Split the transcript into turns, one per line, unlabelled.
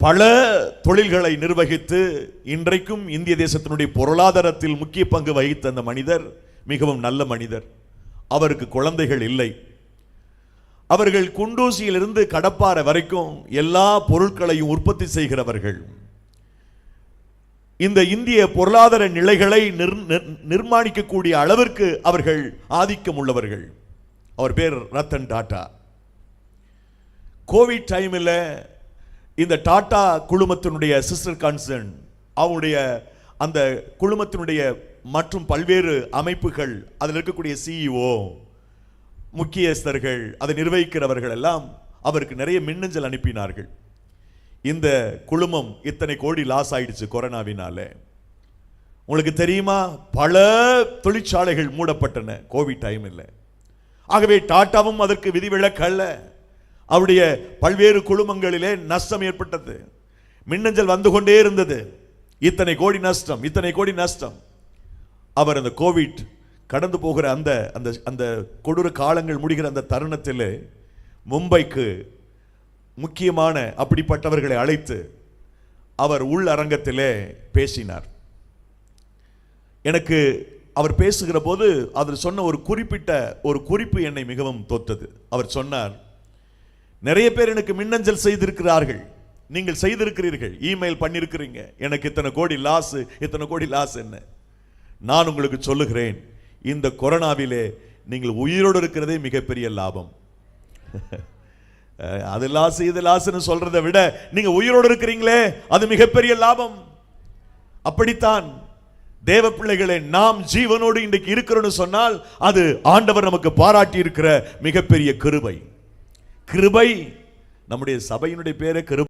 பல தொழில்களை நிர்வகித்து இன்றைக்கும் இந்திய தேசத்தினுடைய பொருளாதாரத்தில் முக்கிய பங்கு வகித்த அந்த மனிதர் மிகவும் நல்ல மனிதர். அவருக்கு குழந்தைகள் இல்லை. அவர்கள் குண்டூசியிலிருந்து கடப்பாறை வரைக்கும் எல்லா பொருட்களையும் உற்பத்தி செய்கிறவர்கள். இந்த இந்திய பொருளாதார நிலைகளை நிர்மாணிக்கக்கூடிய அளவிற்கு அவர்கள் ஆதிக்கம் உள்ளவர்கள். அவர் பேர் ரத்தன் டாடா. கோவிட் டைமில் இந்த டாடா குழுமத்தினுடைய சிஸ்டர் கன்சர்ன், அவருடைய அந்த குழுமத்தினுடைய மற்றும் பல்வேறு அமைப்புகள், அதில் இருக்கக்கூடிய சிஇஓ, முக்கியஸ்தர்கள், அதை நிர்வகிக்கிறவர்கள் எல்லாம் அவருக்கு நிறைய மின்னஞ்சல் அனுப்பினார்கள். இந்த குழுமம் இத்தனை கோடி லாஸ் ஆயிடுச்சு கொரோனாவினால. உங்களுக்கு தெரியுமா, பல தொழிற்சாலைகள் மூடப்பட்டன கோவிட் டைமில். ஆகவே டாட்டாவும் அதற்கு விதிவிலக்கல்ல. அவருடைய பல்வேறு குழுமங்களிலே நஷ்டம் ஏற்பட்டது. மின்னஞ்சல் வந்து கொண்டே இருந்தது, இத்தனை கோடி நஷ்டம், இத்தனை கோடி நஷ்டம். அவர் அந்த கோவிட் கடந்து போகிற அந்த அந்த அந்த கொடூர காலங்கள் முடிகிற அந்த தருணத்தில் மும்பைக்கு முக்கியமான அப்படிப்பட்டவர்களை அழைத்து அவர் உள் அரங்கத்திலே பேசினார். எனக்கு அவர் பேசுகிற போது அதில் சொன்ன ஒரு குறிப்பு என்னை மிகவும் தொட்டது. அவர் சொன்னார், நிறைய பேர் எனக்கு மின்னஞ்சல் செய்திருக்கிறார்கள், நீங்கள் செய்திருக்கிறீர்கள், இமெயில் பண்ணியிருக்கிறீங்க, எனக்கு இத்தனை கோடி லாஸ், இத்தனை கோடி லாஸ். என்ன, நான் உங்களுக்கு சொல்லுகிறேன், இந்த கொரோனாவிலே நீங்கள் உயிரோடு இருக்கிறதே மிகப்பெரிய லாபம். அது லாஸ் இது லாஸ்ன்னு சொல்றதை விட நீங்க உயிரோடு இருக்கிறீங்களே அது மிகப்பெரிய லாபம். அப்படித்தான் தேவ பிள்ளைகளே, நாம் ஜீவனோடு இன்றைக்கு இருக்கிறோம்னு சொன்னால் அது ஆண்டவர் நமக்கு பாராட்டி இருக்கிற மிகப்பெரிய கிருபை. கிருபை, நம்முடைய சபையினுடைய பேரே கிருபை.